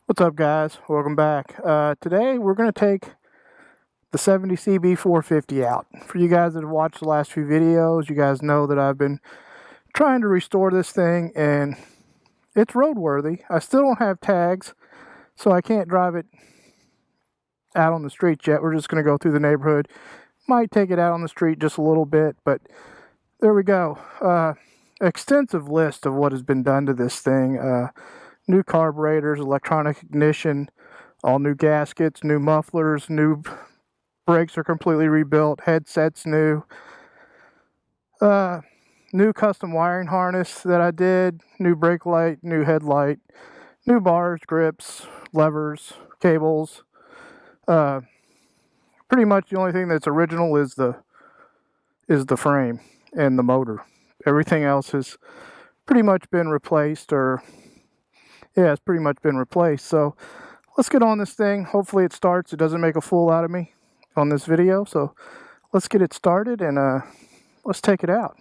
What's up, guys? Welcome back. Today we're going to take the 70 Cb450 out. For you guys that have watched the last few videos, you guys know that I've been trying to restore this thing and it's roadworthy. I still don't have tags, so I can't drive it out on the streets yet. We're just going to go through the neighborhood. Might take it out on the street just a little bit, but there we go. Extensive list of what has been done to this thing. New carburetors, electronic ignition, all new gaskets, new mufflers, new brakes are completely rebuilt, headsets new, new custom wiring harness that I did, new brake light, new headlight, new bars, grips, levers, cables. Pretty much the only thing that's original is the frame and the motor. Everything else has pretty much been replaced, it's pretty much been replaced. So let's get on this thing. Hopefully it starts. It doesn't make a fool out of me on this video. So let's get it started and let's take it out.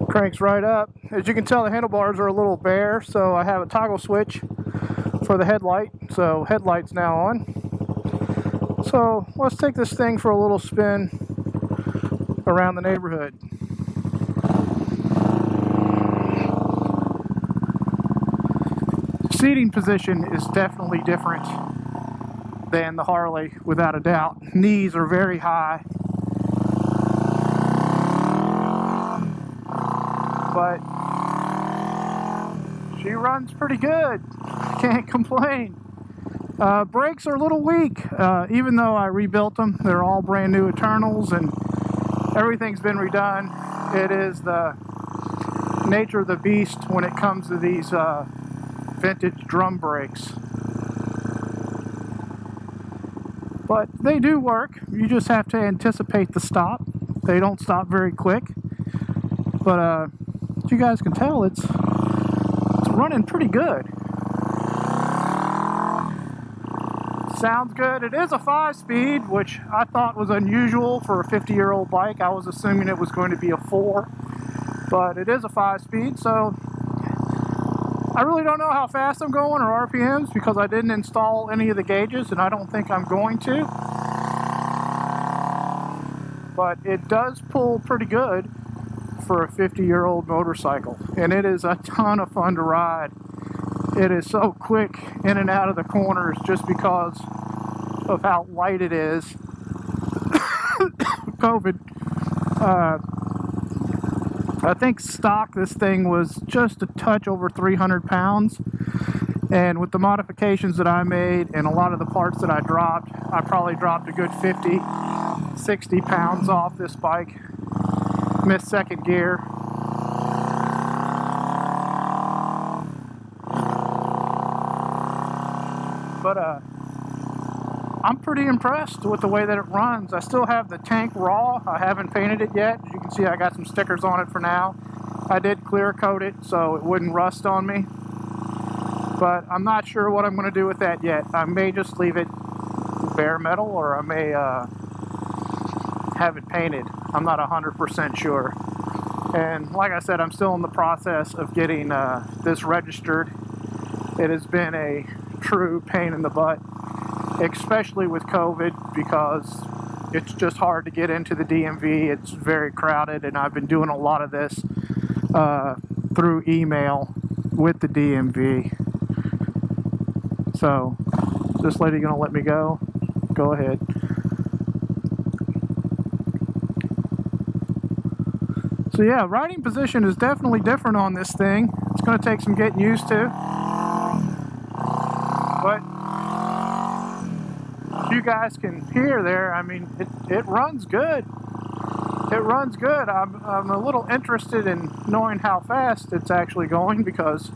Cranks right up. As you can tell, the handlebars are a little bare, so I have a toggle switch for the headlight. So headlight's now on. So let's take this thing for a little spin around the neighborhood. Seating position is definitely different than the Harley, without a doubt. Knees are very high. But she runs pretty good. Can't complain. Brakes are a little weak, even though I rebuilt them. They're all brand new Eternals and everything's been redone. It is the nature of the beast when it comes to these vintage drum brakes. But they do work. You just have to anticipate the stop. They don't stop very quick. But as you guys can tell, it's running pretty good. Sounds good. It is a 5-speed, which I thought was unusual for a 50-year-old bike. I was assuming it was going to be a 4, but it is a 5-speed, so I really don't know how fast I'm going or RPMs because I didn't install any of the gauges, and I don't think I'm going to. But it does pull pretty good for a 50-year-old motorcycle, and it is a ton of fun to ride. It is so quick in and out of the corners just because of how light it is. COVID. I think stock this thing was just a touch over 300 pounds. And with the modifications that I made and a lot of the parts that I dropped, I probably dropped a good 50, 60 pounds off this bike. Missed second gear. But I'm pretty impressed with the way that it runs. I still have the tank raw. I haven't painted it yet. As you can see, I got some stickers on it for now. I did clear coat it so it wouldn't rust on me. But I'm not sure what I'm going to do with that yet. I may just leave it bare metal, or I may have it painted. I'm not 100% sure. And like I said, I'm still in the process of getting this registered. It has been a true pain in the butt, especially with COVID, because it's just hard to get into the DMV. It's very crowded, and I've been doing a lot of this through email with the DMV. So, is this lady gonna let me go? Go ahead. So yeah, riding position is definitely different on this thing. It's gonna take some getting used to. But you guys can hear there, I mean, it runs good. It runs good. I'm a little interested in knowing how fast it's actually going because,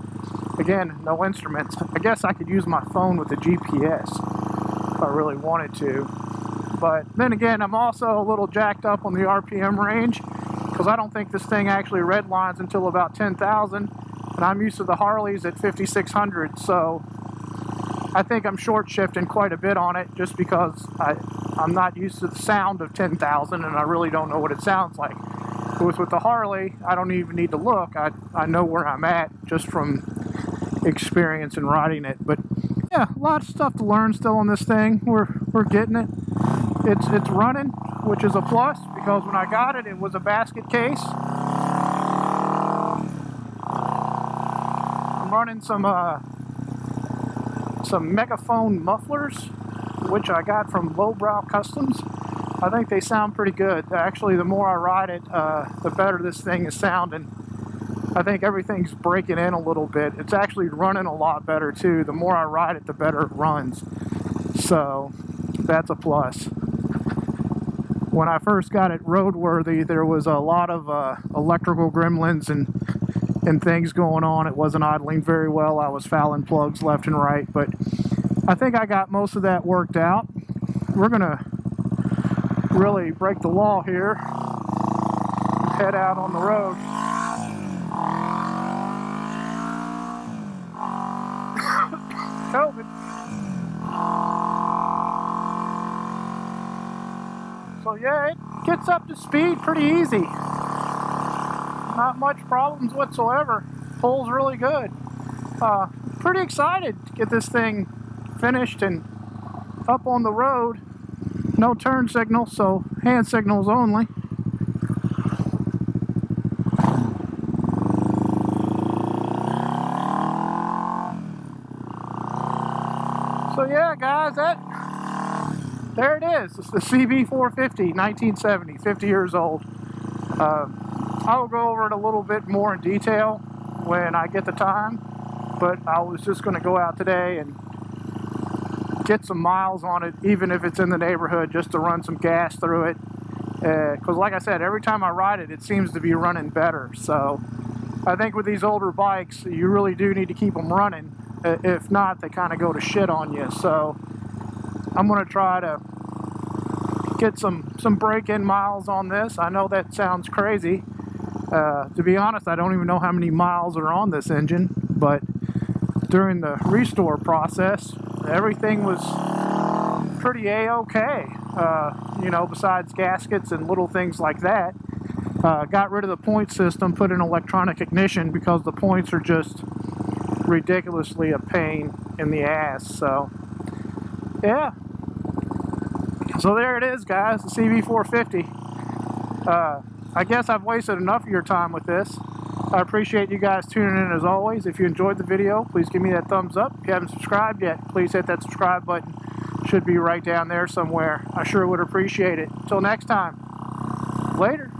again, no instruments. I guess I could use my phone with the GPS if I really wanted to. But then again, I'm also a little jacked up on the RPM range because I don't think this thing actually redlines until about 10,000. And I'm used to the Harleys at 5,600, so I think I'm short shifting quite a bit on it just because I'm not used to the sound of 10,000 and I really don't know what it sounds like. With the Harley, I don't even need to look. I know where I'm at just from experience in riding it. But yeah, a lot of stuff to learn still on this thing. We're getting it. It's running, which is a plus because when I got it, it was a basket case. I'm running some megaphone mufflers, which I got from Lowbrow Customs. I think they sound pretty good. Actually, the more I ride it, the better this thing is sounding. I think everything's breaking in a little bit. It's actually running a lot better too. The more I ride it, the better it runs. So that's a plus. When I first got it roadworthy, there was a lot of electrical gremlins and things going on. It wasn't idling very well. I was fouling plugs left and right, but I think I got most of that worked out. We're gonna really break the law here and head out on the road. COVID. So yeah, it gets up to speed pretty easy. Not much problems whatsoever. Pulls really good. Pretty excited to get this thing finished and up on the road. No turn signal, so hand signals only. So yeah, guys, there it is. It's the Cb450, 1970, 50 years old. I'll go over it a little bit more in detail when I get the time, but I was just going to go out today and get some miles on it, even if it's in the neighborhood, just to run some gas through it. Because like I said, every time I ride it, it seems to be running better. So I think with these older bikes, you really do need to keep them running. If not, they kind of go to shit on you. So I'm going to try to get some break-in miles on this. I know that sounds crazy. To be honest, I don't even know how many miles are on this engine, but during the restore process, everything was pretty a-okay. You know, besides gaskets and little things like that. Got rid of the point system, put in electronic ignition because the points are just ridiculously a pain in the ass. So yeah, so there it is, guys, the Cb450. I guess I've wasted enough of your time with this. I appreciate you guys tuning in as always. If you enjoyed the video, please give me that thumbs up. If you haven't subscribed yet, please hit that subscribe button. Should be right down there somewhere. I sure would appreciate it. Until next time, later.